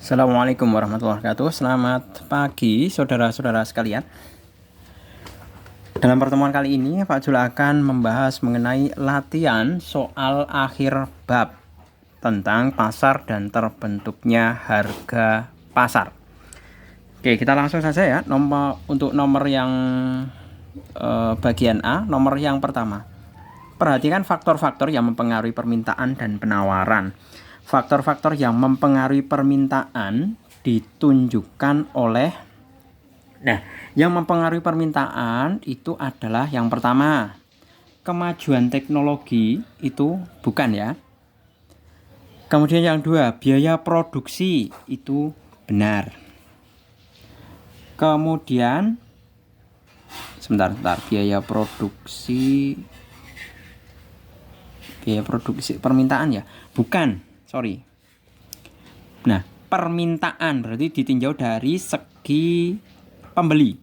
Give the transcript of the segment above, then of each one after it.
Assalamualaikum warahmatullahi wabarakatuh. Selamat pagi saudara-saudara sekalian. Dalam pertemuan kali ini Pak Jul akan membahas mengenai latihan soal akhir bab tentang pasar dan terbentuknya harga pasar. Oke, kita langsung saja ya. Untuk nomor yang bagian A, nomor yang pertama. Perhatikan faktor-faktor yang mempengaruhi permintaan dan penawaran. Faktor-faktor yang mempengaruhi permintaan ditunjukkan oleh yang mempengaruhi permintaan itu adalah yang pertama, kemajuan teknologi itu bukan ya. Kemudian yang dua, biaya produksi itu benar. Kemudian sebentar, biaya produksi permintaan ya, bukan. Sorry. Nah, permintaan berarti ditinjau dari segi pembeli,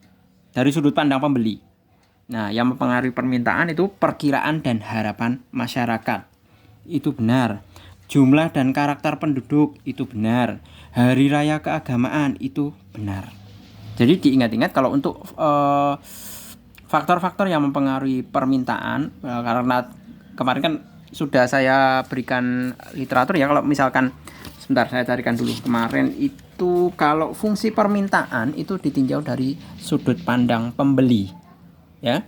dari sudut pandang pembeli. Nah, yang mempengaruhi permintaan itu perkiraan dan harapan masyarakat. Itu benar. Jumlah dan karakter penduduk itu benar. Hari raya keagamaan itu benar. Jadi diingat-ingat kalau untuk faktor-faktor yang mempengaruhi permintaan, karena kemarin kan sudah saya berikan literatur ya. Kalau misalkan sebentar saya carikan dulu. Kemarin itu kalau fungsi permintaan itu ditinjau dari sudut pandang pembeli. Ya.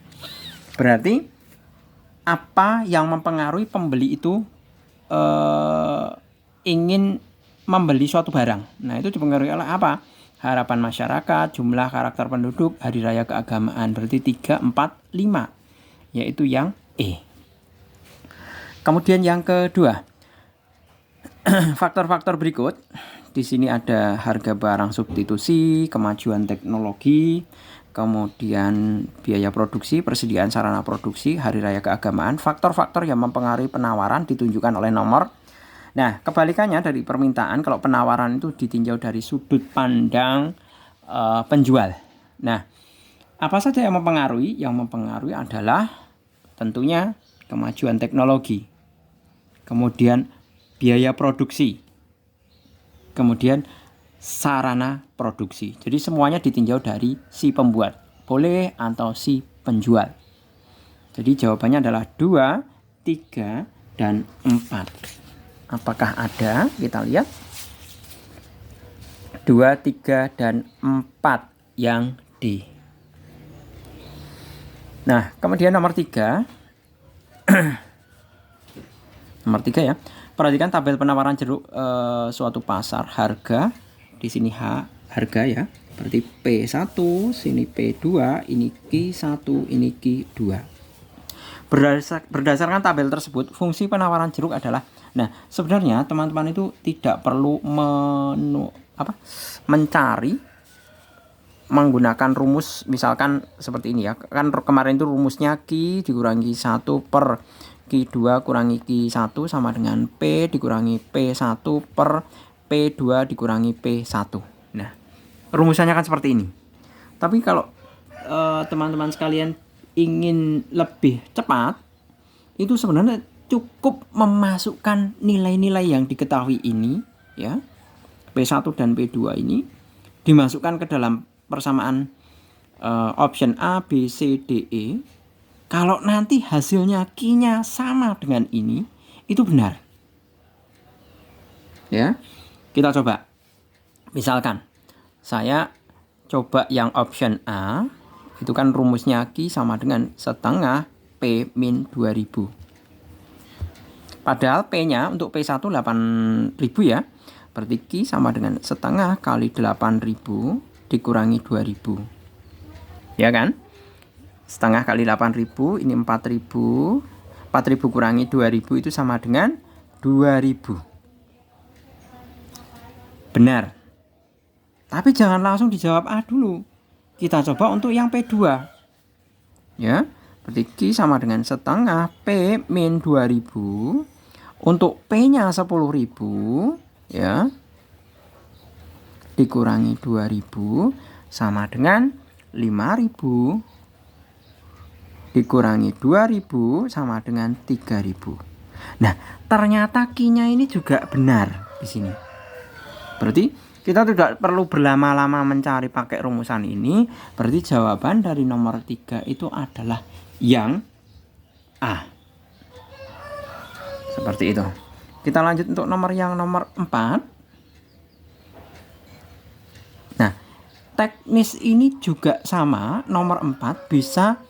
Berarti apa yang mempengaruhi pembeli itu ingin membeli suatu barang. Nah, itu dipengaruhi oleh apa? Harapan masyarakat, jumlah karakter penduduk, hari raya keagamaan. Berarti 3, 4, 5. Yaitu yang E. Kemudian yang kedua, faktor-faktor berikut. Di sini ada harga barang substitusi, kemajuan teknologi, kemudian biaya produksi, persediaan sarana produksi, hari raya keagamaan. Faktor-faktor yang mempengaruhi penawaran ditunjukkan oleh nomor. Nah, kebalikannya dari permintaan, kalau penawaran itu ditinjau dari sudut pandang penjual. Nah, apa saja yang mempengaruhi? Yang mempengaruhi adalah tentunya kemajuan teknologi, kemudian biaya produksi, kemudian sarana produksi. Jadi semuanya ditinjau dari si pembuat, boleh atau si penjual. Jadi jawabannya adalah 2, 3, dan 4. Apakah ada? Kita lihat. 2, 3, dan 4 yang D. Nah, kemudian nomor 3. Nomor 3 ya. Perhatikan tabel penawaran jeruk suatu pasar. Harga, di sini harga ya. Berarti P1, sini P2, ini Q1, ini Q2. Berdasarkan tabel tersebut, fungsi penawaran jeruk adalah, nah sebenarnya teman-teman itu tidak perlu mencari menggunakan rumus misalkan seperti ini ya. Kan kemarin itu rumusnya Q dikurangi 1 per Q2 kurangi Q1 sama dengan P dikurangi P1 per P2 dikurangi P1. Nah, rumusannya kan seperti ini. Tapi kalau teman-teman sekalian ingin lebih cepat, itu sebenarnya cukup memasukkan nilai-nilai yang diketahui ini ya, P1 dan P2 ini dimasukkan ke dalam persamaan option A, B, C, D, E. Kalau nanti hasilnya Q-nya sama dengan ini, itu benar. Ya. Kita coba. Misalkan saya coba yang option A, itu kan rumusnya Q sama dengan setengah P min 2000. Padahal P-nya untuk P1 8000 ya. Berarti Q sama dengan setengah kali 8000 dikurangi 2000. Ya kan? Setengah kali 8000 ini 4000. 4000 kurangi 2000 itu sama dengan 2000. Benar. Tapi jangan langsung dijawab A dulu. Kita coba untuk yang P2. Ya, berarti Q sama dengan setengah P min 2000. Untuk P-nya 10.000 ya. Dikurangi 2000 sama dengan 5.000. Dikurangi 2.000 sama dengan 3.000. Nah, ternyata Q-nya ini juga benar di sini. Berarti Kita tidak perlu berlama-lama mencari pakai rumusan ini. Berarti jawaban dari nomor 3 itu adalah yang A. Seperti itu. Kita lanjut untuk nomor 4. Nah, teknis ini juga sama. Nomor 4 bisa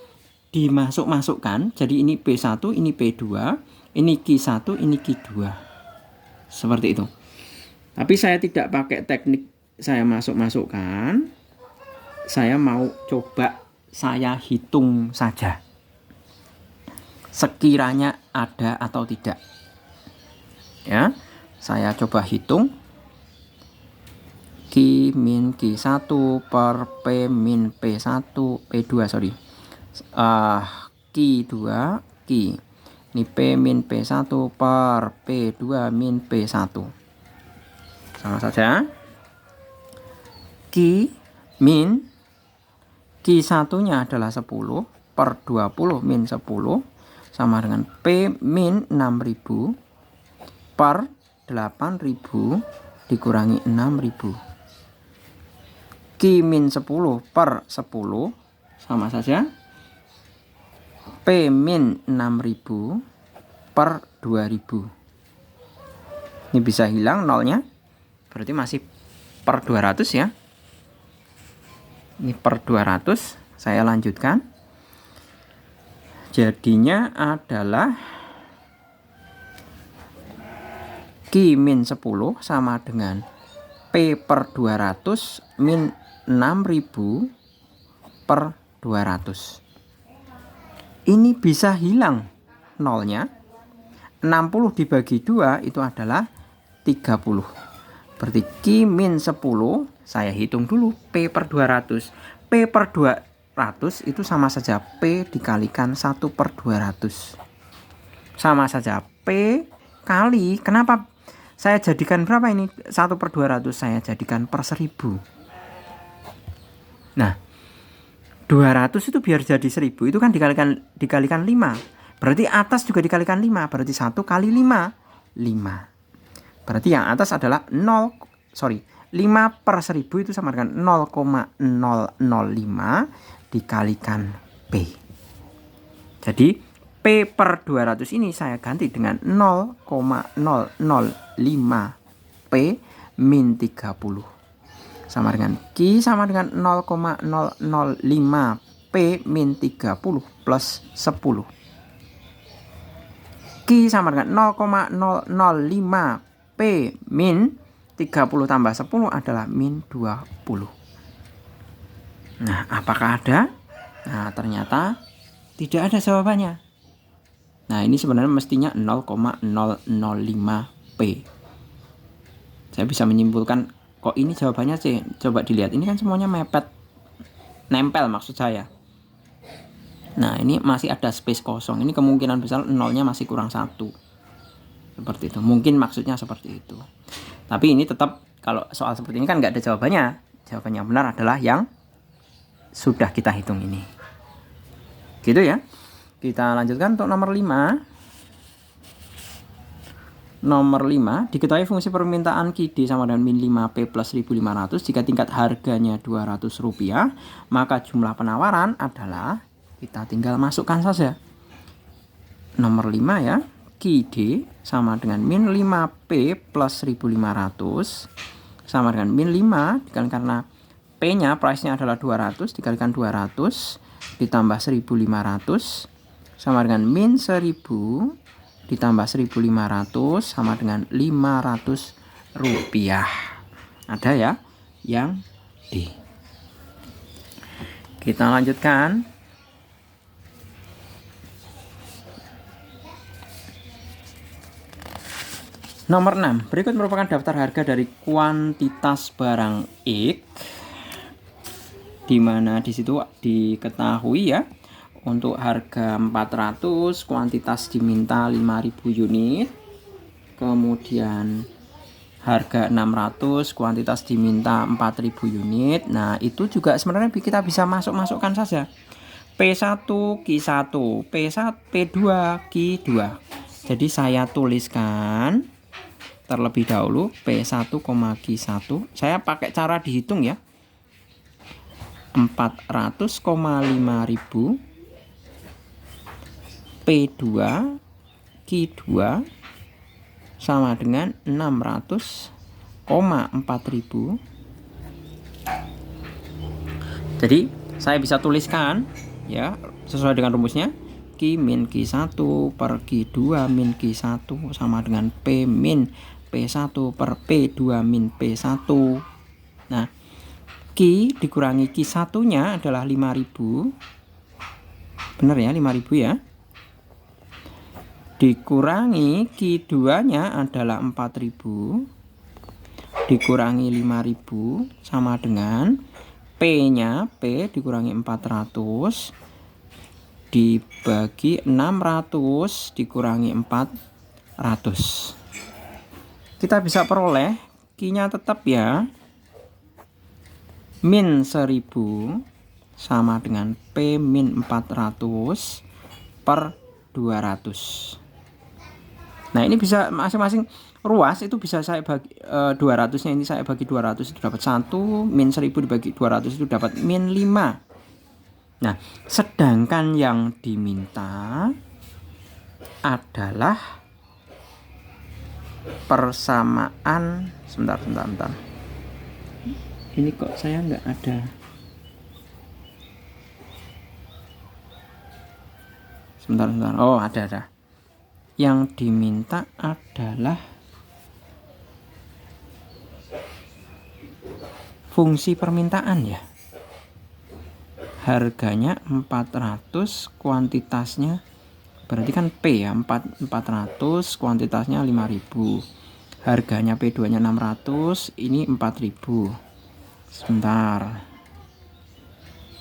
dimasuk-masukkan. Jadi ini P1, ini P2, ini Q1, ini Q2. Seperti itu. Tapi saya tidak pakai teknik saya masuk-masukkan. Saya mau coba saya hitung saja. Sekiranya ada atau tidak. Ya, saya coba hitung. Q min Q1 per P min P1, P2 sorry. Q2 Q. Ini P min P1 per P2 min P1. Sama saja. Q min Q1-nya adalah 10 per 20 min 10 sama dengan P min 6000 per 8000 dikurangi 6000. Q min 10 per 10 sama saja. P min 6000 per 2000. Ini bisa hilang nolnya. Berarti masih per 200 ya. Ini per 200. Saya lanjutkan. Jadinya adalah Q min 10 sama dengan P per 200 min 6000 per 200. Ini bisa hilang nolnya. 60 dibagi 2 itu adalah 30. Berarti Q min 10, saya hitung dulu P per 200. P per 200 itu sama saja P dikalikan 1 per 200. Sama saja P kali, kenapa saya jadikan berapa ini? 1 per 200 saya jadikan per 1000. Nah, 200 itu biar jadi 1000 itu kan dikalikan 5. Berarti atas juga dikalikan 5. Berarti 1 kali 5. 5. Berarti yang atas adalah 5 per 1000 itu sama dengan 0,005 dikalikan P. Jadi P per 200 ini saya ganti dengan 0,005 P min 30. Sama dengan Q sama dengan 0,005 P min 30 plus 10. Q sama dengan 0,005 P min 30 tambah 10 adalah min 20. Nah, apakah ada? Nah, ternyata tidak ada jawabannya. Nah, ini sebenarnya mestinya 0,005 P. Saya bisa menyimpulkan kok ini jawabannya C. Coba dilihat, ini kan semuanya mepet, nempel maksud saya. Nah, ini masih ada space kosong. Ini kemungkinan besar nolnya masih kurang 1. Seperti itu. Mungkin maksudnya seperti itu. Tapi ini tetap, kalau soal seperti ini kan nggak ada jawabannya. Jawaban yang benar adalah yang sudah kita hitung ini. Gitu ya. Kita lanjutkan untuk nomor 5. Nomor 5, diketahui fungsi permintaan QD sama dengan min 5P plus 1500 jika tingkat harganya Rp200, maka jumlah penawaran adalah, kita tinggal masukkan saja. Nomor 5 ya, QD sama dengan min 5P plus 1500 sama dengan min 5 dikalikan, karena P-nya price-nya adalah 200 dikalikan 200 ditambah 1500 sama dengan min 1000 ditambah 1500 sama dengan Rp500. Ada ya yang D. Kita lanjutkan. Nomor 6. Berikut merupakan daftar harga dari kuantitas barang X, di mana di situ diketahui ya, untuk harga 400 kuantitas diminta 5000 unit. Kemudian harga 600 kuantitas diminta 4000 unit. Nah, itu juga sebenarnya kita bisa masukkan saja. P1 Q1, P2 Q2. Jadi saya tuliskan terlebih dahulu P1, Q1. Saya pakai cara dihitung ya. 400,5.000 P2 Q2 sama dengan 600,4.000. Jadi saya bisa tuliskan ya sesuai dengan rumusnya. Q min Q1 per Q2 min Q1 sama dengan P min P1 per P2 min P1. Nah, Q dikurangi Q1 nya adalah 5.000. Benar ya, 5.000 ya. Dikurangi Q2 nya adalah 4.000. Dikurangi 5.000 sama dengan P nya, P dikurangi 400 dibagi 600 dikurangi 400. Kita bisa peroleh Q-nya tetap ya. Min 1000 sama dengan P min 400 per 200. Nah, ini bisa masing-masing ruas itu bisa saya bagi 200-nya ini saya bagi 200 itu dapat 1, min 1000 dibagi 200 itu dapat min 5. Nah, sedangkan yang diminta adalah persamaan. Sebentar. Ini kok saya nggak ada. Sebentar. Oh, ada. Yang diminta adalah fungsi permintaan ya. Harganya 400, kuantitasnya berarti kan P ya, 400, kuantitasnya 5.000. Harganya P2 nya 600, ini 4.000. Sebentar.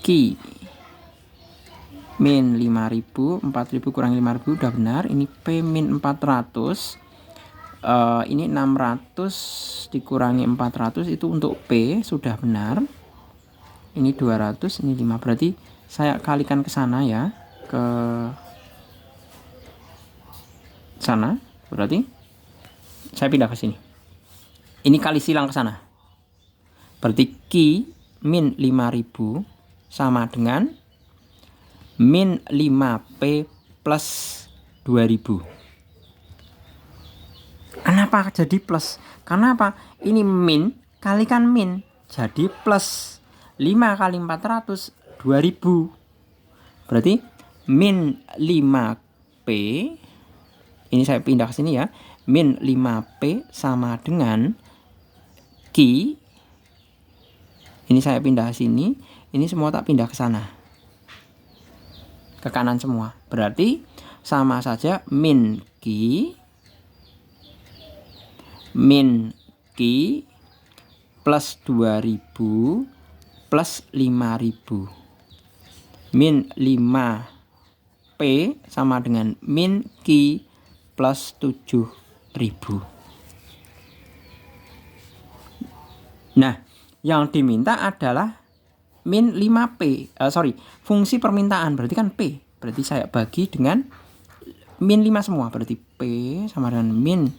Q min 5.000, 4.000 kurang 5.000 udah benar. Ini P min 400. Ini 600 dikurangi 400 itu untuk P sudah benar. Ini 200, ini 5. Berarti saya kalikan ke sana ya, ke sana. Berarti saya pindah ke sini. Ini kali silang ke sana. Berarti Q min 5.000 sama dengan min 5P plus 2.000. Kenapa jadi plus? Karena apa? Ini min kalikan min jadi plus. 5 kali 400 2.000. Berarti min 5P, ini saya pindah ke sini ya. Min 5P sama dengan Q. Ini saya pindah ke sini, ini semua tak pindah ke sana. Ke kanan semua. Berarti sama saja min Q plus 2.000 plus 5.000. Min 5P sama dengan min Q plus 7.000. Nah, yang diminta adalah min 5P. Fungsi permintaan berarti kan P. Berarti saya bagi dengan min 5 semua. Berarti P sama dengan min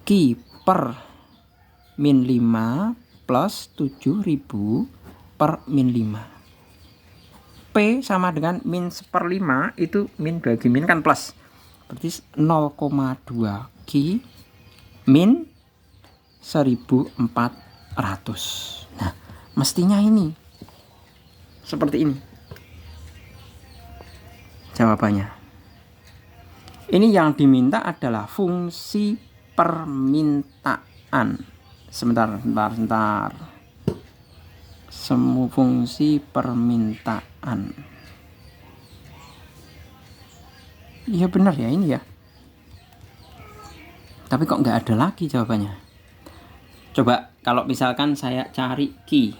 Q per min 5 plus 7.000 per min 5. P sama dengan min 1/5, itu min bagi min kan plus. Berarti 0,2 Q min 1.400. Nah, mestinya ini seperti ini jawabannya. Ini yang diminta adalah fungsi permintaan. Sebentar. Semua fungsi permintaan. Iya benar ya ini ya. Tapi kok nggak ada lagi jawabannya. Coba kalau misalkan saya cari Q,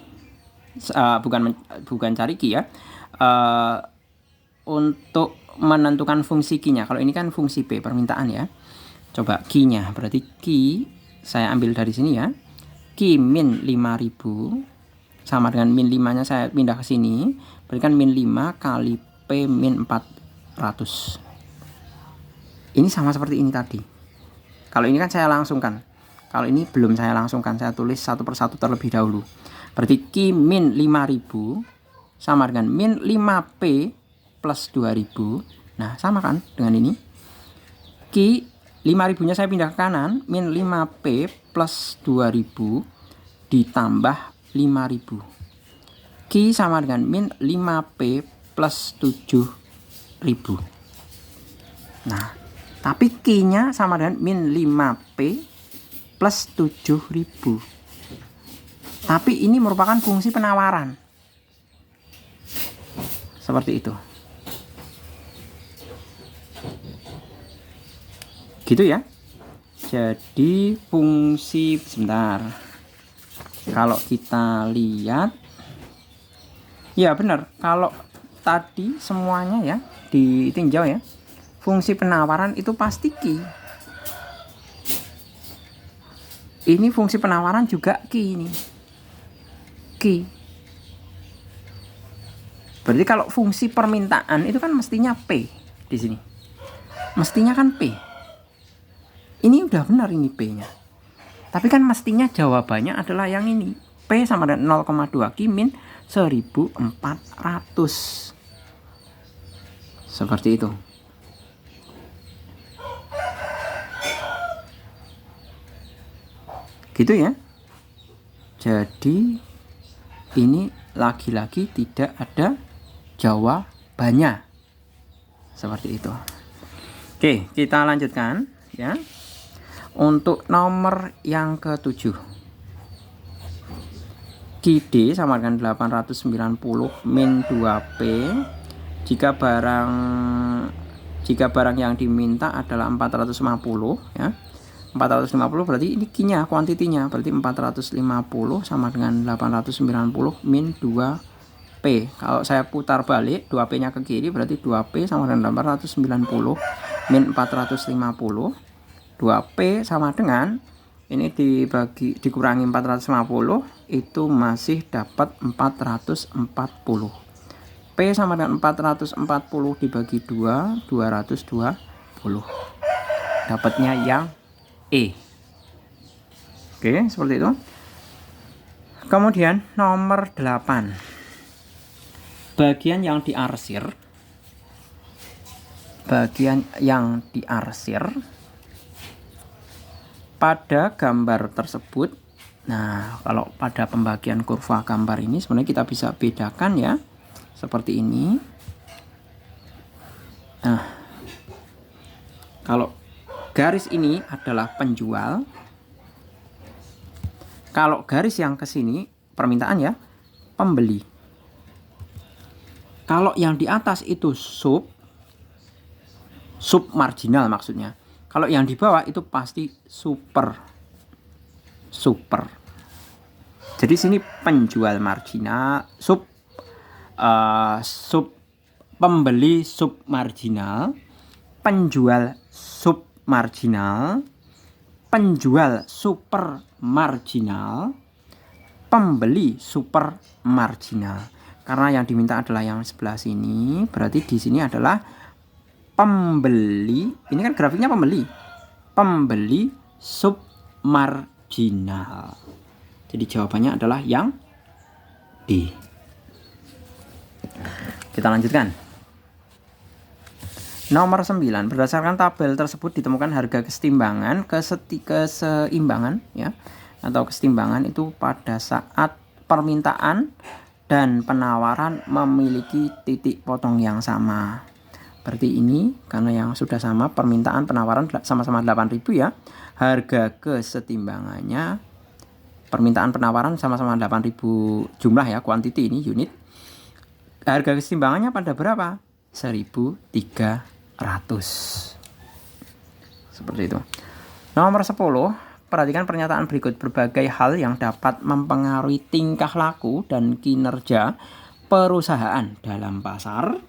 bukan cari Q ya. Untuk menentukan fungsi Q-nya. Kalau ini kan fungsi P permintaan ya. Coba Q-nya berarti Q saya ambil dari sini ya. Q min 5.000 sama dengan min 5 nya saya pindah ke sini. Berikan min 5 kali P min 400. Ini sama seperti ini tadi. Kalau ini kan saya langsungkan. Kalau ini belum saya langsungkan, saya tulis satu persatu terlebih dahulu. Berarti Q min 5000 sama dengan min 5P plus 2000. Nah, sama kan dengan ini. Q 5000 nya saya pindah ke kanan, min 5P plus 2000 ditambah 5000. Q sama dengan min 5P plus 7000. Nah, tapi Q-nya sama dengan min 5P plus 7000. Tapi ini merupakan fungsi penawaran. Seperti itu. Gitu ya. Jadi fungsi, sebentar. Kalau kita lihat, ya benar. Kalau tadi semuanya ya ditinjau ya. Fungsi penawaran itu pasti Q. Ini fungsi penawaran juga Q ini. Q. Berarti kalau fungsi permintaan itu kan mestinya P di sini. Mestinya kan P. Ini udah benar ini P-nya. Tapi kan mestinya jawabannya adalah yang ini. P sama dengan 0,2 Q min 1400. Seperti itu. Gitu ya. Jadi ini lagi-lagi tidak ada jawabannya. Seperti itu. Oke, kita lanjutkan ya. Untuk nomor yang ke-7. QD sama dengan 890 min 2P. Jika barang yang diminta adalah 450 ya. 450 berarti ini Q-nya, kuantitinya. Berarti 450 sama dengan 890 min 2P. Kalau saya putar balik 2P-nya ke kiri berarti 2P sama dengan 890 min 450. 2P sama dengan ini dikurangi 450 itu masih dapat 440. P sama dengan 440 dibagi 2, 220. Dapatnya yang E. Oke, seperti itu. Kemudian nomor 8. Bagian yang diarsir. Pada gambar tersebut. Nah, kalau pada pembagian kurva gambar ini sebenarnya kita bisa bedakan ya. Seperti ini. Nah, kalau garis ini adalah penjual. Kalau garis yang ke sini permintaan ya, pembeli. Kalau yang di atas itu sub marginal maksudnya. Kalau yang di bawah itu pasti super. Jadi sini penjual marginal, pembeli sub marginal, penjual sub marginal, penjual super marginal, pembeli super marginal. Karena yang diminta adalah yang sebelah sini, berarti di sini adalah pembeli. Ini kan grafiknya pembeli sub marginal. Jadi jawabannya adalah yang D. Kita lanjutkan. Nomor 9. Berdasarkan tabel tersebut ditemukan harga keseimbangan ya, atau keseimbangan itu pada saat permintaan dan penawaran memiliki titik potong yang sama. Berarti ini karena yang sudah sama, permintaan penawaran sama-sama 8.000 ya. Harga kesetimbangannya permintaan penawaran sama-sama 8.000 jumlah ya, kuantiti ini unit. Harga kesetimbangannya pada berapa? 1.300. Seperti itu. Nomor 10, perhatikan pernyataan berikut. Berbagai hal yang dapat mempengaruhi tingkah laku dan kinerja perusahaan dalam pasar.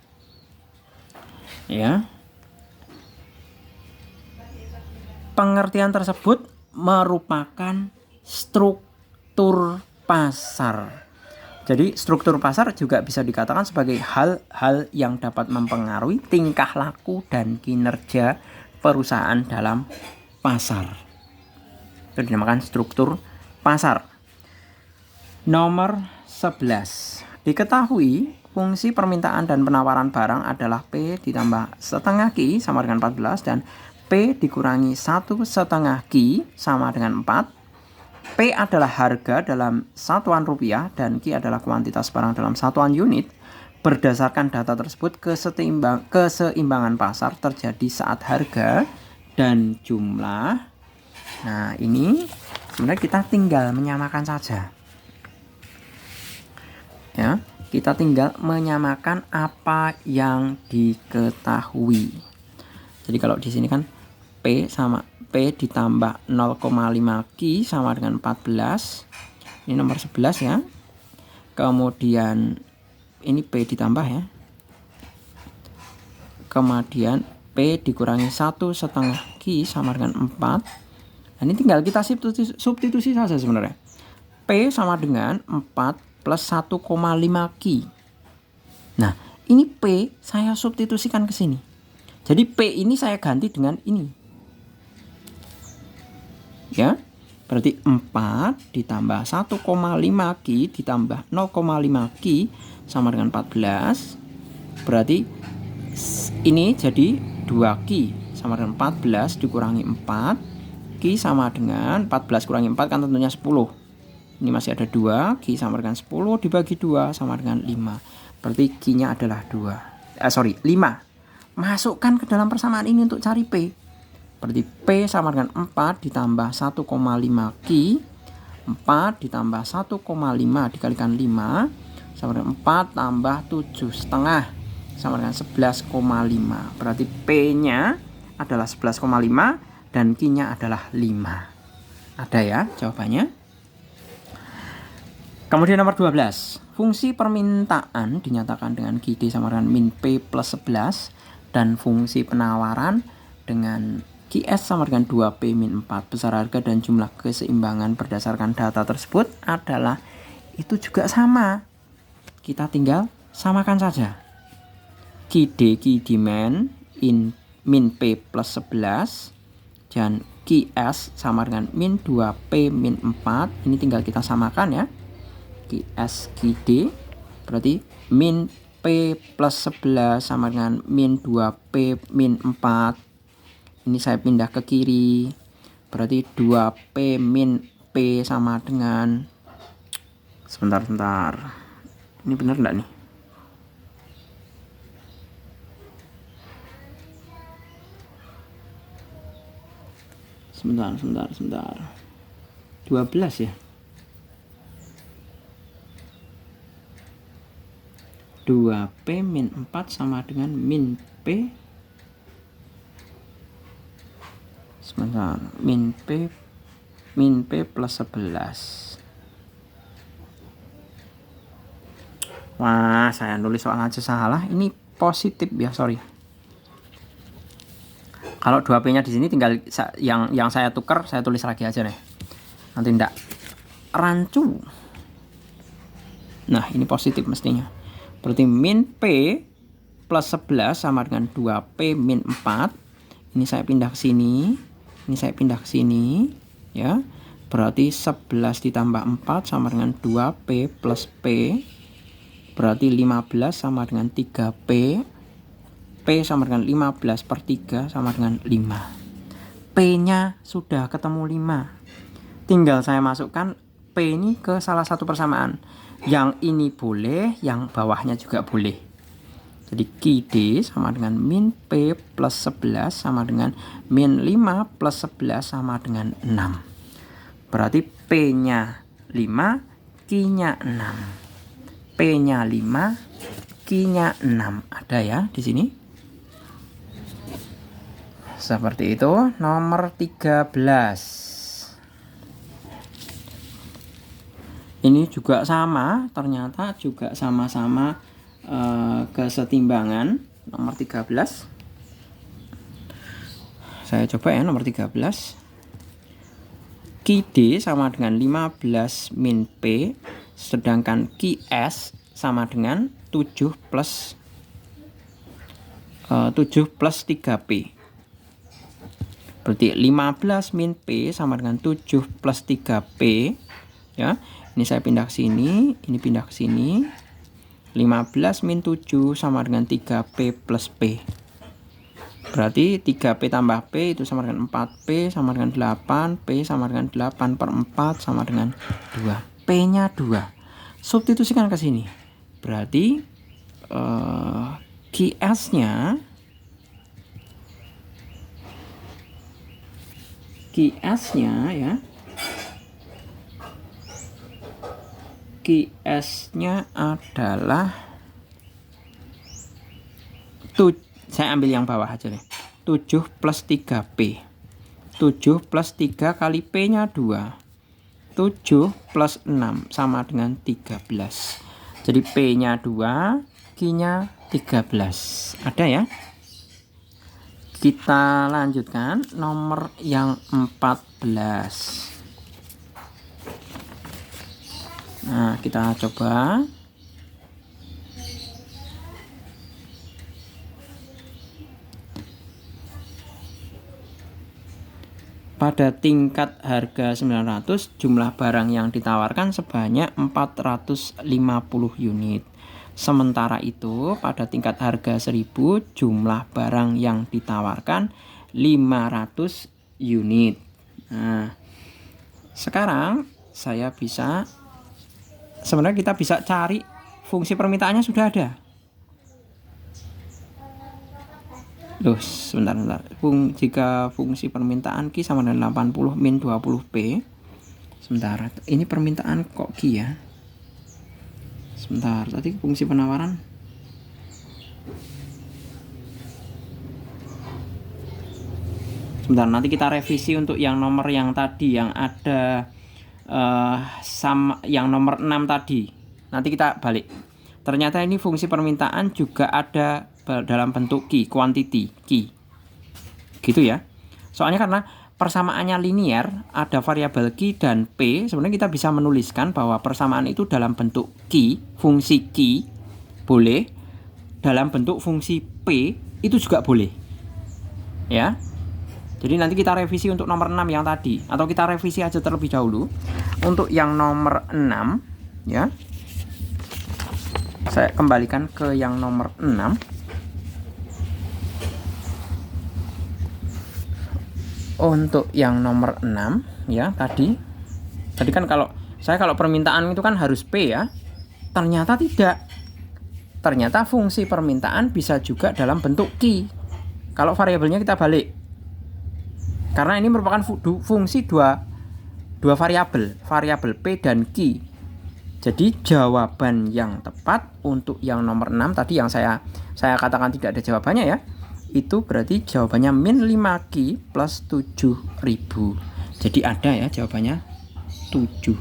Ya. Pengertian tersebut merupakan struktur pasar. Jadi struktur pasar juga bisa dikatakan sebagai hal-hal yang dapat mempengaruhi tingkah laku dan kinerja perusahaan dalam pasar. Itu dinamakan struktur pasar. Nomor 11. Diketahui fungsi permintaan dan penawaran barang adalah P ditambah setengah Q sama dengan 14 dan P dikurangi 1/2 Q sama dengan 4. P adalah harga dalam satuan rupiah dan Q adalah kuantitas barang dalam satuan unit. Berdasarkan data tersebut, keseimbangan pasar terjadi saat harga dan jumlah. Nah, ini sebenarnya kita tinggal menyamakan saja. Ya, kita tinggal menyamakan apa yang diketahui. Jadi kalau di sini kan P ditambah 0,5 Q sama dengan 14. Ini nomor 11 ya. Kemudian ini P ditambah ya. Kemudian P dikurangi 1/2 Q sama dengan 4. Nah, ini tinggal kita substitusi saja sebenarnya. P sama dengan 4 plus 1,5 Q. Nah, ini P saya substitusikan ke sini. Jadi P ini saya ganti dengan ini. Ya, berarti 4 ditambah 1,5 Q ditambah 0,5 Q sama dengan 14. Berarti ini jadi 2 Q sama dengan 14 dikurangi 4. Q sama dengan 14 kurangi 4 kan tentunya 10. Ini masih ada 2, Q sama dengan 10 dibagi 2 sama dengan 5. Berarti Q-nya adalah 5. Masukkan ke dalam persamaan ini untuk cari P. Berarti P sama dengan 4 ditambah 1,5 Q. 4 ditambah 1,5 dikalikan 5 sama dengan 4 tambah 7,5 sama dengan 11,5. Berarti P-nya adalah 11,5 dan Q-nya adalah 5. Ada ya jawabannya? Kemudian nomor 12. Fungsi permintaan dinyatakan dengan QD sama dengan min P plus 11 dan fungsi penawaran dengan QS sama dengan 2P min 4. Besar harga dan jumlah keseimbangan berdasarkan data tersebut adalah itu juga sama. Kita tinggal samakan saja. QD Q demand in min P plus 11 dan QS sama dengan min 2P min 4. Ini tinggal kita samakan ya. QS QD berarti min P plus 11 sama dengan min 2P min 4. Ini saya pindah ke kiri. Berarti 2P min P sama dengan, sebentar. Ini benar enggak nih? Sebentar. 12 ya. 2P min 4 sama dengan min P. Sebentar, min P plus 11. Wah, saya nulis soal aja salah. Ini positif ya, sorry. Kalau 2P-nya di sini tinggal yang saya tukar, saya tulis lagi aja nih. Nanti enggak rancu. Nah, ini positif mestinya. Berarti min P plus 11 sama dengan 2P min 4. Ini saya pindah ke sini. Ini saya pindah ke sini. Ya. Berarti 11 ditambah 4 sama dengan 2P plus P. Berarti 15 sama dengan 3P. P sama dengan 15 per 3 sama dengan 5. P-nya sudah ketemu 5. Tinggal saya masukkan P ini ke salah satu persamaan. Yang ini boleh, yang bawahnya juga boleh. Jadi QD sama dengan min P plus 11 sama dengan min 5 plus 11 sama dengan 6. Berarti P-nya 5, Q-nya 6. P-nya 5, Q-nya 6. Ada ya di sini? Seperti itu. Nomor 13. Ini juga sama, ternyata juga sama-sama kesetimbangan. Nomor 13. Saya coba ya nomor 13. QD sama dengan 15 min P, sedangkan QS sama dengan 7 plus 3P. Berarti 15 min P sama dengan 7 plus 3P. Ya, ini saya pindah ke sini, ini pindah ke sini. 15 min 7 sama dengan 3P plus P. Berarti 3P tambah P itu sama dengan 4P sama dengan 8. P sama dengan 8 per 4 sama dengan 2. P-nya 2. Substitusikan ke sini. Berarti QS-nya ya. QS-nya adalah saya ambil yang bawah aja deh. 7 plus 3P. 7 plus 3 kali P-nya 2. 7 plus 6 sama dengan 13. Jadi P-nya 2, Q-nya 13. Ada ya? Kita lanjutkan nomor yang 14. Nah, kita coba. Pada tingkat harga 900, jumlah barang yang ditawarkan sebanyak 450 unit. Sementara itu, pada tingkat harga 1000, jumlah barang yang ditawarkan 500 unit. Nah, sekarang sebenarnya kita bisa cari fungsi permintaannya sudah ada. Loh, sebentar. Jika fungsi permintaan Q sama dengan 80 min 20P. Sebentar, ini permintaan kok Q ya? Sebentar, tadi fungsi penawaran. Sebentar, nanti kita revisi untuk yang nomor yang tadi yang ada sama yang nomor 6 tadi. Nanti kita balik. Ternyata ini fungsi permintaan juga ada dalam bentuk Q, quantity Q. Gitu ya. Soalnya karena persamaannya linear, ada variabel Q dan P, sebenarnya kita bisa menuliskan bahwa persamaan itu dalam bentuk Q, fungsi Q boleh, dalam bentuk fungsi P itu juga boleh. Ya. Jadi nanti kita revisi untuk nomor 6 yang tadi, atau kita revisi aja terlebih dahulu. Untuk yang nomor 6 ya. Saya kembalikan ke yang nomor 6. Untuk yang nomor 6 ya, tadi kan kalau permintaan itu kan harus P ya. Ternyata tidak. Ternyata fungsi permintaan bisa juga dalam bentuk Q. Kalau variabelnya kita balik. Karena ini merupakan fungsi dua variabel P dan Q. Jadi jawaban yang tepat untuk yang nomor 6 tadi yang saya katakan tidak ada jawabannya ya. Itu berarti jawabannya min 5Q plus 7000. Jadi ada ya jawabannya 7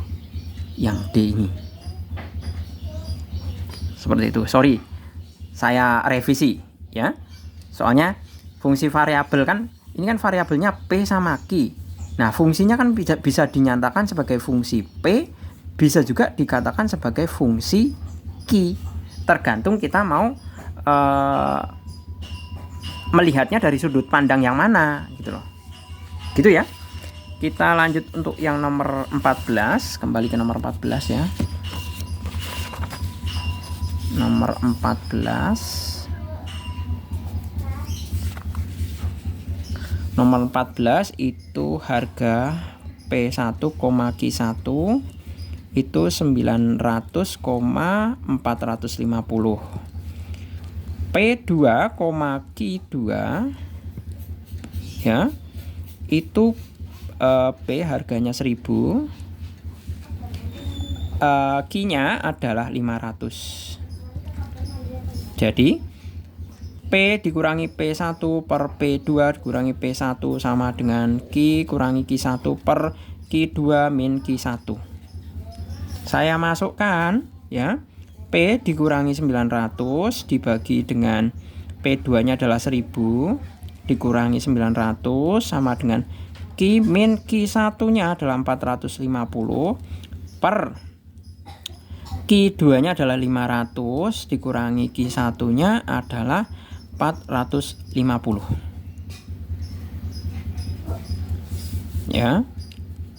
yang D ini. Seperti itu. Sorry, saya revisi ya. Soalnya fungsi variabel kan, ini kan variabelnya P sama Q. Nah, fungsinya kan bisa dinyatakan sebagai fungsi P, bisa juga dikatakan sebagai fungsi Q. Tergantung kita mau melihatnya dari sudut pandang yang mana gitu loh. Gitu ya. Kita lanjut untuk yang nomor 14, kembali ke nomor 14 ya. Nomor 14. Nomor 14 itu harga P1, Q1 itu 900,450. P2, Q2 ya. Itu P harganya 1000. Q-nya adalah 500. Jadi P dikurangi P1 per P2 dikurangi P1 sama dengan Q kurangi Q1 per Q2 min Q1. Saya masukkan ya. P dikurangi 900 dibagi dengan P2 nya adalah 1000 dikurangi 900 sama dengan Q min Q1 nya adalah 450 per Q2 nya adalah 500 dikurangi Q1 nya adalah 450. ya.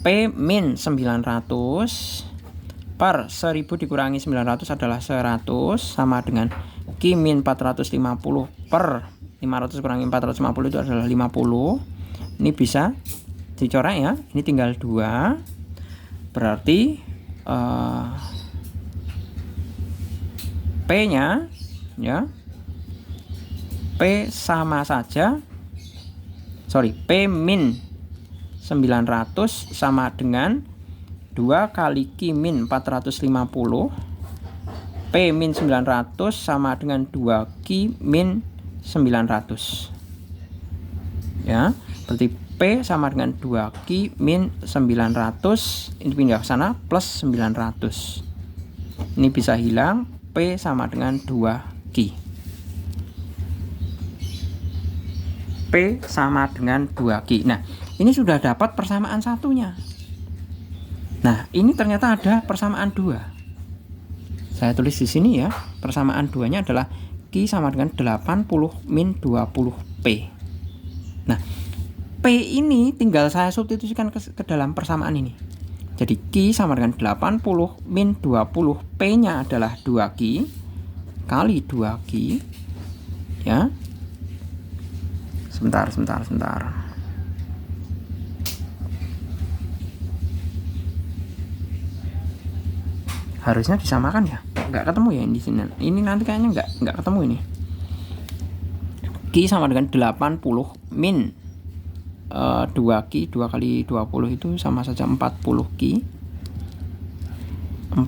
P min 900 per 1000 dikurangi 900 adalah 100 sama dengan Q min 450 per 500 kurangi 450 itu adalah 50. Ini bisa dicoret ya. Ini tinggal 2. Berarti P-nya ya. P sama saja. P min 900 sama dengan 2 kali Q min 450. P min 900 sama dengan 2 Q min 900. Ya, berarti P sama dengan 2 Q min 900. Ini pindah ke sana plus 900. Ini bisa hilang. P sama dengan 2 Q. P sama dengan 2 Q. Nah, ini sudah dapat persamaan satunya. Nah, ini ternyata ada persamaan 2. Saya tulis di sini ya. Persamaan 2-nya adalah Q sama dengan 80 min 20 P. Nah, P ini tinggal saya substitusikan ke dalam persamaan ini. Jadi Q sama dengan 80 min 20. P-nya adalah 2Q kali 2Q. Ya. Sebentar. Harusnya disamakan ya, nggak ketemu ya di sini. Ini nanti kayaknya nggak ketemu ini. Q sama dengan 80 min 2Q, 2 kali 20 itu sama saja 40 Q. 40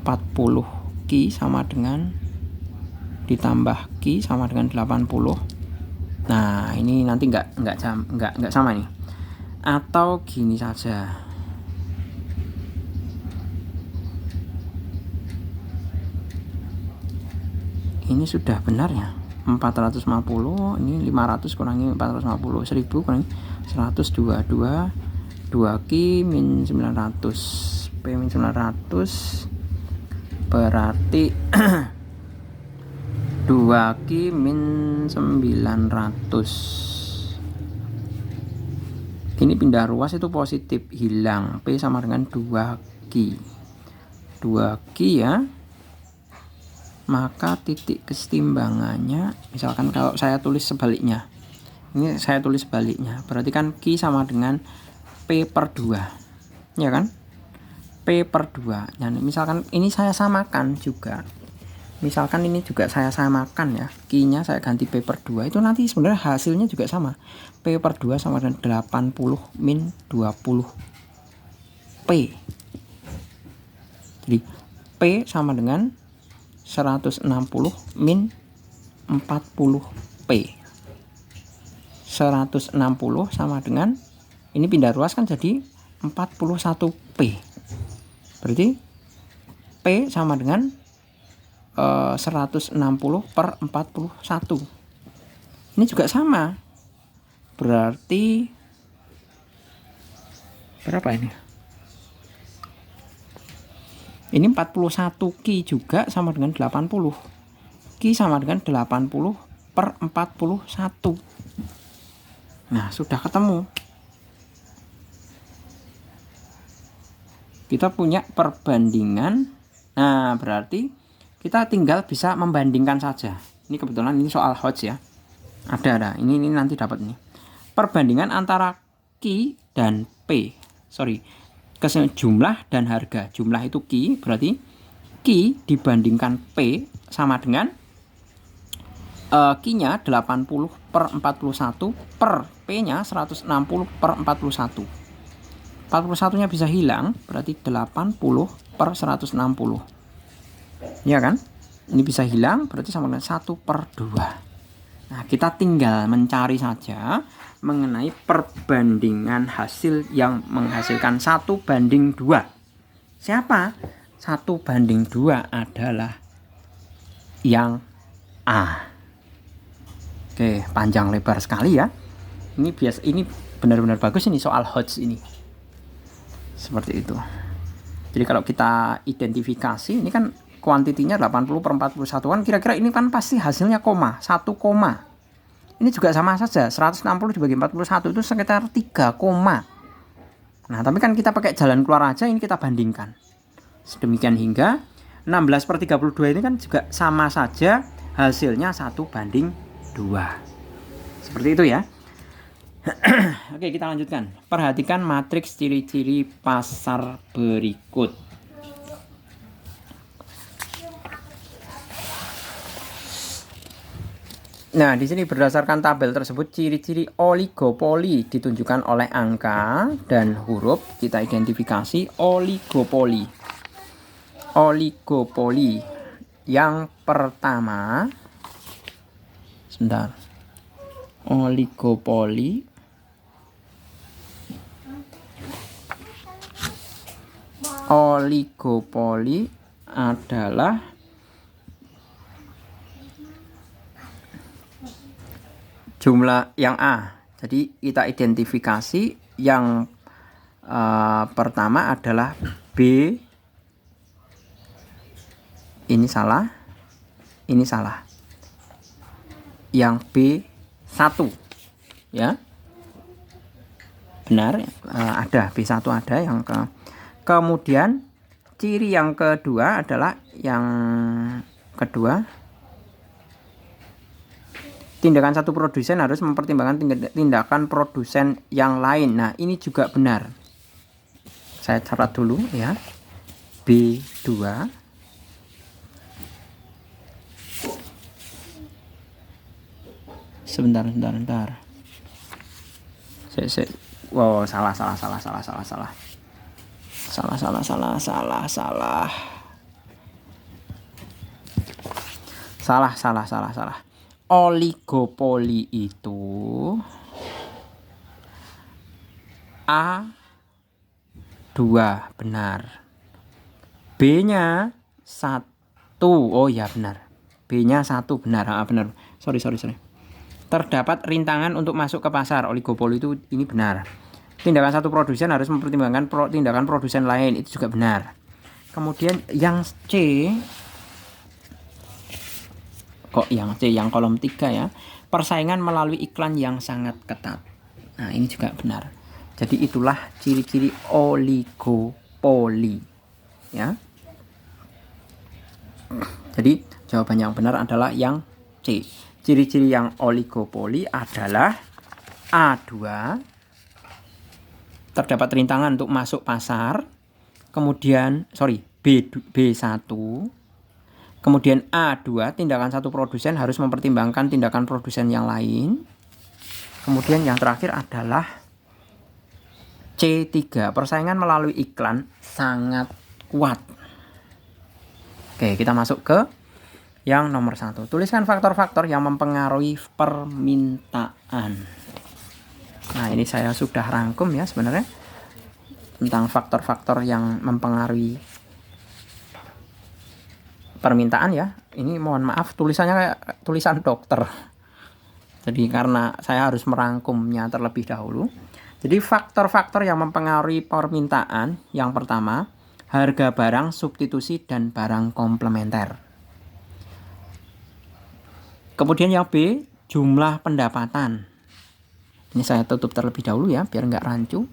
Q sama dengan ditambah Q sama dengan 80. Nah, ini nanti nggak sama nih. Atau gini saja. Ini sudah benar ya. 450, ini 500 kurangi 450, 1000 kurangi 122, 2Q min 900, P min 900 berarti 2Q min 900. Ini pindah ruas itu positif, hilang. P sama dengan 2Q. 2Q ya. Maka titik kesetimbangannya, misalkan kalau saya tulis sebaliknya, ini saya tulis sebaliknya, berarti kan Q sama dengan P per 2, ya kan? P per 2. Nah, misalkan ini saya samakan juga, misalkan ini juga saya samakan ya, Q-nya saya ganti P per 2, itu nanti sebenarnya hasilnya juga sama. P per 2 sama dengan 80 min 20 P. Jadi P sama dengan 160 min 40 P. 160 sama dengan, ini pindah ruas kan jadi 41 P. Berarti P sama dengan 160 per 41. Ini juga sama. Berarti berapa ini? Ini 41 Q juga sama dengan 80. Q sama dengan 80 per 41. Nah, sudah ketemu. Kita punya perbandingan. Nah, berarti kita tinggal bisa membandingkan saja. Ini kebetulan ini soal Hodge ya. Ada. Ini nanti dapat nih. Perbandingan antara Q dan P. Jumlah dan harga. Jumlah itu Q, berarti Q dibandingkan P sama dengan Q-nya 80 per 41 per P-nya 160 per 41. 41 nya bisa hilang, berarti 80 per 160. Ya kan? Ini bisa hilang, berarti sama dengan 1 per 2. Nah, kita tinggal mencari saja mengenai perbandingan hasil yang menghasilkan 1:2. Siapa? 1:2 adalah yang A. Oke, panjang lebar sekali ya. Ini benar-benar bagus ini soal Hodge ini. Seperti itu. Jadi kalau kita identifikasi, ini kan kuantitinya 80 per 41 kan, kira-kira ini kan pasti hasilnya koma, 1 koma. Ini juga sama saja, 160 dibagi 41 itu sekitar 3 koma. Nah, tapi kan kita pakai jalan keluar aja, ini kita bandingkan. Sedemikian hingga 16/32 ini kan juga sama saja hasilnya 1:2. Seperti itu ya. Oke, kita lanjutkan. Perhatikan matriks ciri-ciri pasar berikut. Nah, di sini berdasarkan tabel tersebut ciri-ciri oligopoli ditunjukkan oleh angka dan huruf. Kita identifikasi oligopoli. Oligopoli yang pertama, sebentar. Oligopoli adalah jumlah yang A. Jadi kita identifikasi yang pertama adalah B. Ini salah. Ini salah. Yang B1 ya. Benar, ada B1 ada yang kemudian ciri yang kedua adalah yang kedua, tindakan satu produsen harus mempertimbangkan tindakan produsen yang lain. Nah, ini juga benar. Saya catat dulu ya. B2 sebentar. Wow, salah. Oligopoli itu A2 benar. B-nya 1. Oh ya benar. B-nya 1 benar. Benar. Sorry. Terdapat rintangan untuk masuk ke pasar. Oligopoli itu ini benar. Tindakan satu produsen harus mempertimbangkan tindakan produsen lain. Itu juga benar. Kemudian yang C, kok yang C, yang kolom 3 ya. Persaingan melalui iklan yang sangat ketat. Nah, ini juga benar. Jadi itulah ciri-ciri oligopoli ya. Jadi jawaban yang benar adalah yang C. Ciri-ciri yang oligopoli adalah A2, terdapat rintangan untuk masuk pasar, kemudian B1, kemudian A2, tindakan satu produsen harus mempertimbangkan tindakan produsen yang lain, kemudian yang terakhir adalah C3, persaingan melalui iklan sangat kuat. Oke, kita masuk ke yang nomor 1. Tuliskan faktor-faktor yang mempengaruhi permintaan. Nah, ini saya sudah rangkum ya sebenarnya tentang faktor-faktor yang mempengaruhi permintaan ya. Ini mohon maaf tulisannya kayak tulisan dokter. Jadi karena saya harus merangkumnya terlebih dahulu. Jadi faktor-faktor yang mempengaruhi permintaan yang pertama, harga barang substitusi dan barang komplementer. Kemudian yang B, jumlah pendapatan. Ini saya tutup terlebih dahulu ya, biar nggak rancu.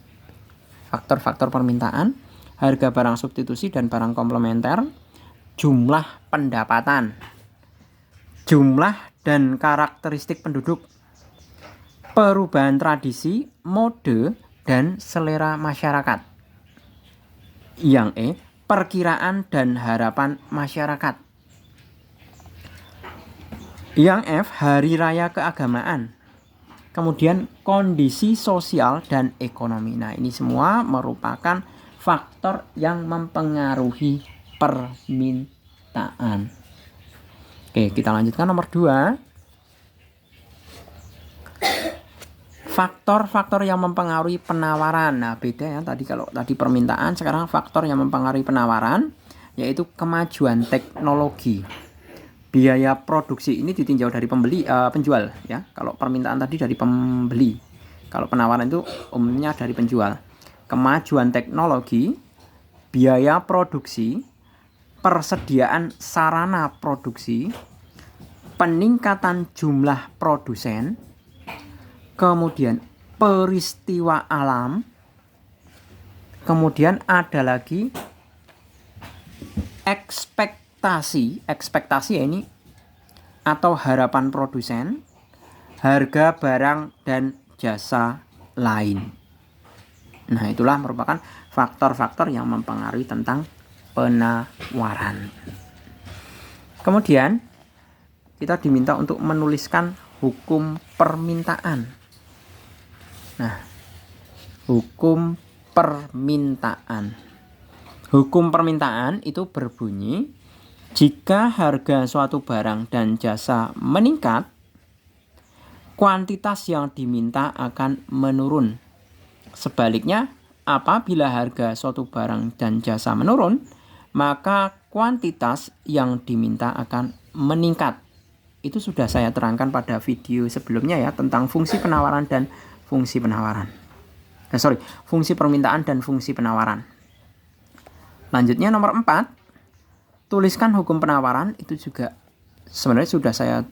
Faktor-faktor permintaan, harga barang substitusi dan barang komplementer, jumlah pendapatan, jumlah dan karakteristik penduduk, perubahan tradisi, mode, dan selera masyarakat. Yang E, perkiraan dan harapan masyarakat. Yang F, hari raya keagamaan. Kemudian kondisi sosial dan ekonomi. Nah, ini semua merupakan faktor yang mempengaruhi permintaan. Oke, kita lanjutkan nomor 2. Faktor-faktor yang mempengaruhi penawaran. Nah, beda ya, kalau tadi permintaan, sekarang faktor yang mempengaruhi penawaran yaitu kemajuan teknologi. Biaya produksi ini ditinjau dari penjual ya. Kalau permintaan tadi dari pembeli. Kalau penawaran itu umumnya dari penjual. Kemajuan teknologi, biaya produksi, persediaan sarana produksi, peningkatan jumlah produsen, kemudian peristiwa alam, Kemudian ada lagi ekspektasi ya ini, atau harapan produsen, harga barang dan jasa lain. Nah, itulah merupakan faktor-faktor yang mempengaruhi tentang penawaran. Kemudian kita diminta untuk menuliskan hukum permintaan. Nah, hukum permintaan. Hukum permintaan itu berbunyi, jika harga suatu barang dan jasa meningkat, kuantitas yang diminta akan menurun. Sebaliknya, apabila harga suatu barang dan jasa menurun, maka kuantitas yang diminta akan meningkat. Itu sudah saya terangkan pada video sebelumnya ya, tentang fungsi penawaran dan fungsi penawaran. Fungsi permintaan dan fungsi penawaran. Lanjutnya nomor 4, tuliskan hukum penawaran. Itu juga sebenarnya sudah saya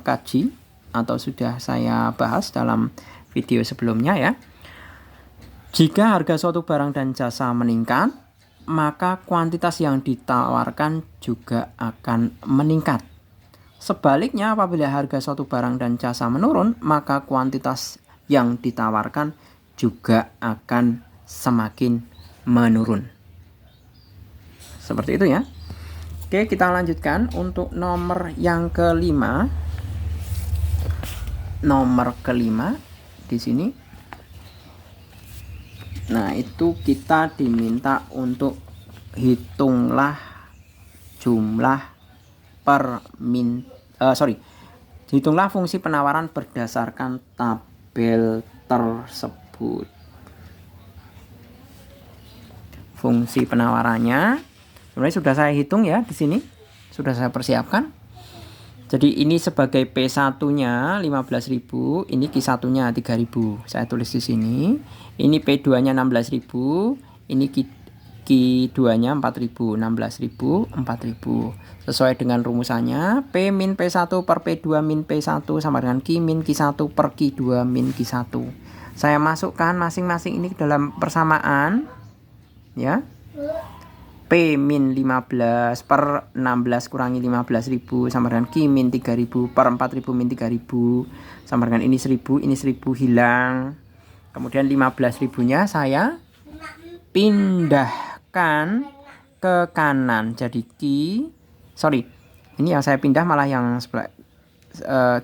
kaji atau sudah saya bahas dalam video sebelumnya ya. Jika harga suatu barang dan jasa meningkat, maka kuantitas yang ditawarkan juga akan meningkat. Sebaliknya, apabila harga suatu barang dan jasa menurun, maka kuantitas yang ditawarkan juga akan semakin menurun. Seperti itu ya. Oke, kita lanjutkan untuk nomor yang kelima. Nomor kelima di sini. Nah, itu kita diminta untuk hitunglah jumlah hitunglah fungsi penawaran berdasarkan tabel tersebut. Fungsi penawarannya sebenarnya sudah saya hitung ya di sini, sudah saya persiapkan. Jadi ini sebagai P1-nya 15.000, ini Q1-nya 3.000. Saya tulis di sini. Ini P2-nya 16.000, ini Q2-nya 4.000, 16.000, 4.000. Sesuai dengan rumusannya, P min P1 per P2 min P1 sama dengan Q min Q1 per Q2 min Q1. Saya masukkan masing-masing ini ke dalam persamaan ya. P min 15 per 16 kurangi 15.000 sama dengan Q min 3.000 per 4.000 min 3.000 sama dengan ini 1.000, ini 1.000 hilang. Kemudian 15.000-nya saya pindahkan ke kanan. Jadi ini yang saya pindah malah yang sebelah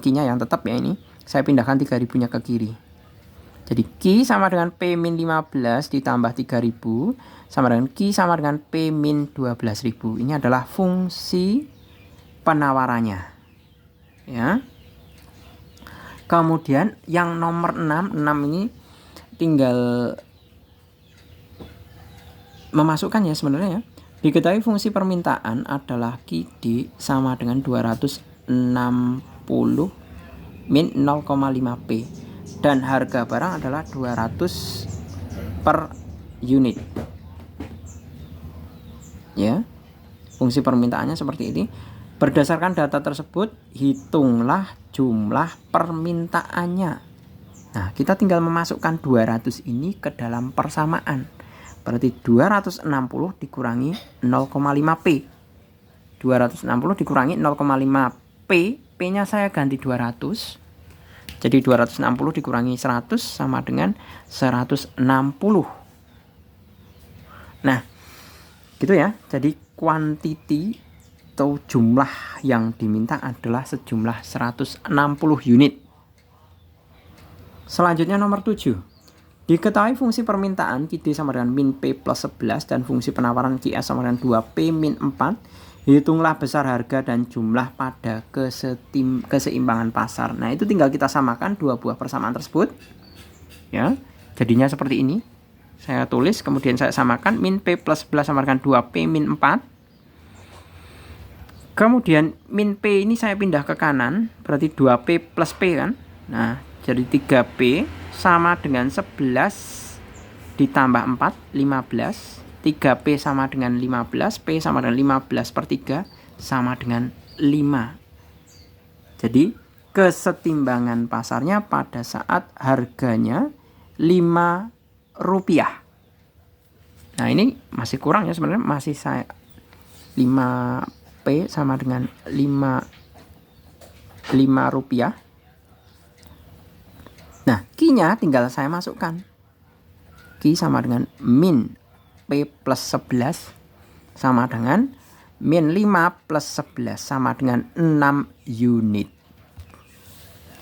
Q-nya yang tetap ya ini. Saya pindahkan 3.000-nya ke kiri. Jadi Q sama dengan P min 15 ditambah 3.000 sama dengan Q sama dengan P min 12.000. Ini adalah fungsi penawarannya. Ya. Kemudian yang nomor 6 ini tinggal memasukkan ya sebenarnya ya. Diketahui fungsi permintaan adalah QD sama dengan 260 min 0,5P. Dan harga barang adalah 200 per unit. Ya. Fungsi permintaannya seperti ini. Berdasarkan data tersebut, hitunglah jumlah permintaannya. Nah, kita tinggal memasukkan 200 ini ke dalam persamaan. Berarti 260 dikurangi 0,5P. 260 dikurangi 0,5P. P-nya saya ganti 200. Jadi 260 dikurangi 100 sama dengan 160. Nah, gitu ya. Jadi quantity atau jumlah yang diminta adalah sejumlah 160 unit. Selanjutnya nomor 7. Diketahui fungsi permintaan QD sama dengan min P plus 11 dan fungsi penawaran QS sama dengan 2P min 4. Hitunglah besar harga dan jumlah pada keseimbangan pasar. Nah, itu tinggal kita samakan dua buah persamaan tersebut. Ya, jadinya seperti ini. Saya tulis, kemudian saya samakan min P plus 11 sama dengan 2P min 4. Kemudian min P ini saya pindah ke kanan, berarti 2P plus P kan. Nah, jadi 3P sama dengan 11 ditambah 4, 15. 3P sama dengan 15, P sama dengan 15 per 3 sama dengan 5. Jadi kesetimbangan pasarnya pada saat harganya 5 rupiah. Nah, ini masih kurang ya sebenarnya, masih saya 5P sama dengan 5 rupiah. Nah, Q-nya tinggal saya masukkan. Q sama dengan min P plus 11 sama dengan min 5 plus 11 sama dengan 6 unit.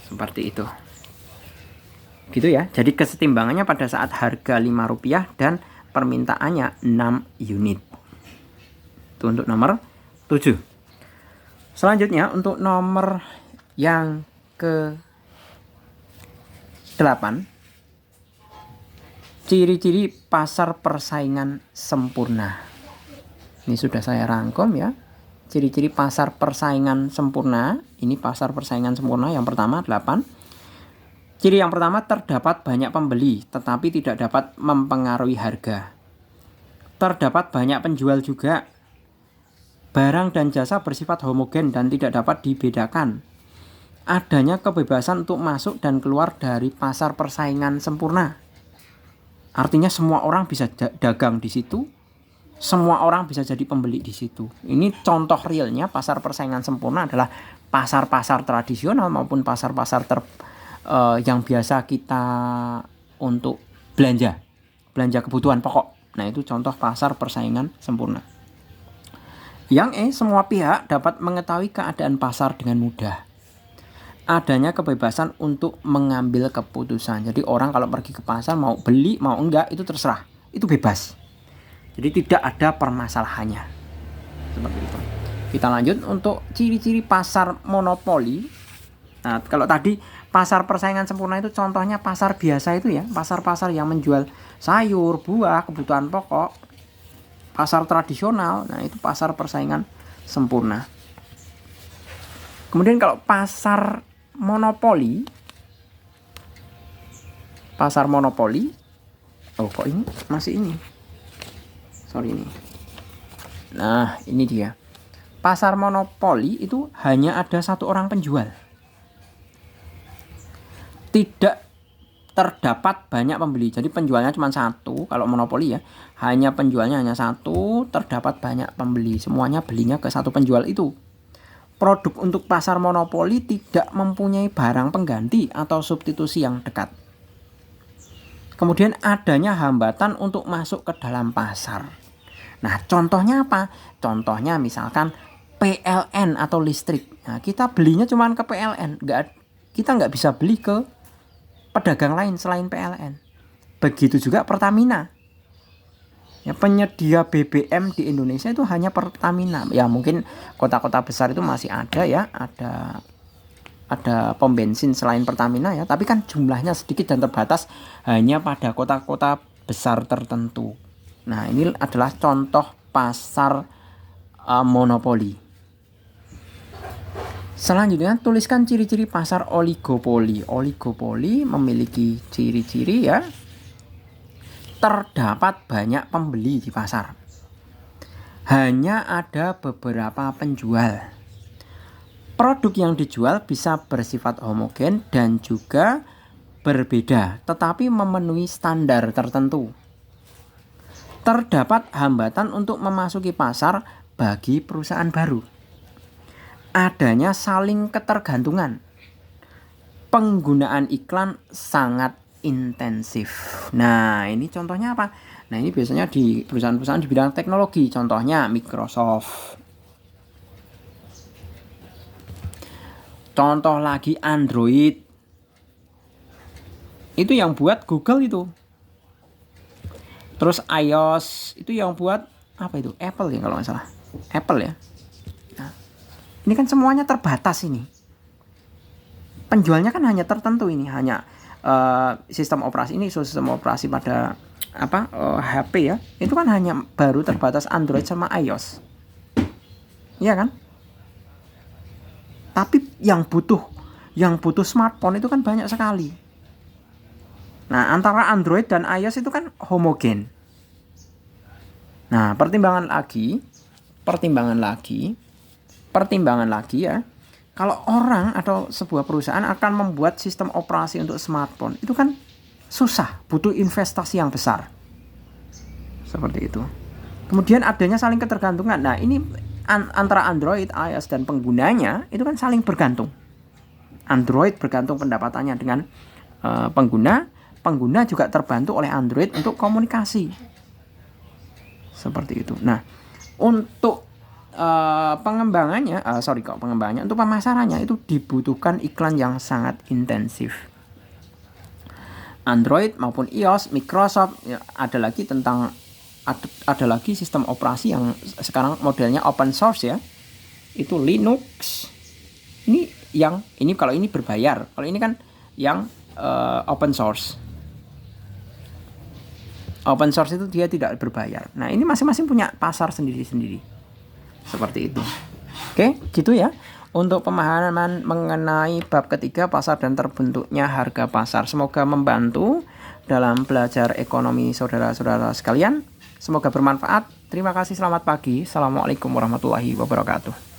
Seperti itu. Gitu ya. Jadi kesetimbangannya pada saat harga 5 rupiah dan permintaannya 6 unit. Itu untuk nomor 7. Selanjutnya untuk nomor yang ke 8, ciri-ciri pasar persaingan sempurna. Ini sudah saya rangkum ya. Ciri-ciri pasar persaingan sempurna. Ini pasar persaingan sempurna yang pertama 8. Ciri yang pertama, terdapat banyak pembeli tetapi tidak dapat mempengaruhi harga. Terdapat banyak penjual juga. Barang dan jasa bersifat homogen dan tidak dapat dibedakan. Adanya kebebasan untuk masuk dan keluar dari pasar persaingan sempurna. Artinya semua orang bisa dagang di situ, semua orang bisa jadi pembeli di situ. Ini contoh realnya pasar persaingan sempurna adalah pasar-pasar tradisional maupun pasar-pasar yang biasa kita untuk belanja kebutuhan pokok. Nah, itu contoh pasar persaingan sempurna. Yang semua pihak dapat mengetahui keadaan pasar dengan mudah. Adanya kebebasan untuk mengambil keputusan. Jadi orang kalau pergi ke pasar mau beli mau enggak itu terserah, itu bebas. Jadi tidak ada permasalahannya. Seperti itu. Kita lanjut untuk ciri-ciri pasar monopoli. Nah, kalau tadi pasar persaingan sempurna itu contohnya pasar biasa itu ya, pasar-pasar yang menjual sayur, buah, kebutuhan pokok, pasar tradisional. Nah, itu pasar persaingan sempurna. Kemudian kalau pasar monopoli, oh kok ini masih ini, sorry ini. Nah, ini dia. Pasar monopoli itu hanya ada satu orang penjual. Tidak terdapat banyak pembeli. Jadi penjualnya cuma satu. Kalau monopoli ya, hanya penjualnya hanya satu, terdapat banyak pembeli. Semuanya belinya ke satu penjual itu. Produk untuk pasar monopoli tidak mempunyai barang pengganti atau substitusi yang dekat. Kemudian adanya hambatan untuk masuk ke dalam pasar. Nah, contohnya apa? Contohnya misalkan PLN atau listrik. Nah, kita belinya cuma ke PLN. Kita nggak bisa beli ke pedagang lain selain PLN. Begitu juga Pertamina. Ya, penyedia BBM di Indonesia itu hanya Pertamina. Ya, mungkin kota-kota besar itu masih ada ya, ada pom bensin selain Pertamina ya, tapi kan jumlahnya sedikit dan terbatas hanya pada kota-kota besar tertentu. Nah, ini adalah contoh pasar monopoli. Selanjutnya, tuliskan ciri-ciri pasar oligopoli. Oligopoli memiliki ciri-ciri ya. Terdapat banyak pembeli di pasar. Hanya ada beberapa penjual. Produk yang dijual bisa bersifat homogen dan juga berbeda, tetapi memenuhi standar tertentu. Terdapat hambatan untuk memasuki pasar bagi perusahaan baru. Adanya saling ketergantungan. Penggunaan iklan sangat intensif. Nah, ini contohnya apa? Nah, ini biasanya di perusahaan-perusahaan di bidang teknologi. Contohnya Microsoft. Contoh lagi Android. Itu yang buat Google itu. Terus iOS itu yang buat apa itu? Apple ya kalau nggak salah. Apple ya. Nah, ini kan semuanya terbatas ini. Penjualnya kan hanya tertentu ini, hanya sistem operasi ini, sistem operasi pada HP ya. Itu kan hanya baru terbatas Android sama iOS. Iya kan? Tapi yang butuh smartphone itu kan banyak sekali. Nah, antara Android dan iOS itu kan homogen. Nah, pertimbangan lagi ya. Kalau orang atau sebuah perusahaan akan membuat sistem operasi untuk smartphone, itu kan susah, butuh investasi yang besar. Seperti itu. Kemudian adanya saling ketergantungan. Nah, ini antara Android, iOS dan penggunanya itu kan saling bergantung. Android bergantung pendapatannya dengan pengguna juga terbantu oleh Android untuk komunikasi. Seperti itu. Nah, untuk pengembangannya untuk pemasarannya itu dibutuhkan iklan yang sangat intensif. Android maupun iOS, Microsoft, ya, ada lagi sistem operasi yang sekarang modelnya open source ya. Itu Linux. Ini kalau ini berbayar. Kalau ini kan yang open source. Open source itu dia tidak berbayar. Nah, ini masing-masing punya pasar sendiri-sendiri. Seperti itu. Oke, gitu ya. Untuk pemahaman mengenai bab ketiga, pasar dan terbentuknya harga pasar. Semoga membantu dalam belajar ekonomi saudara-saudara sekalian. Semoga bermanfaat. Terima kasih, selamat pagi. Assalamualaikum warahmatullahi wabarakatuh.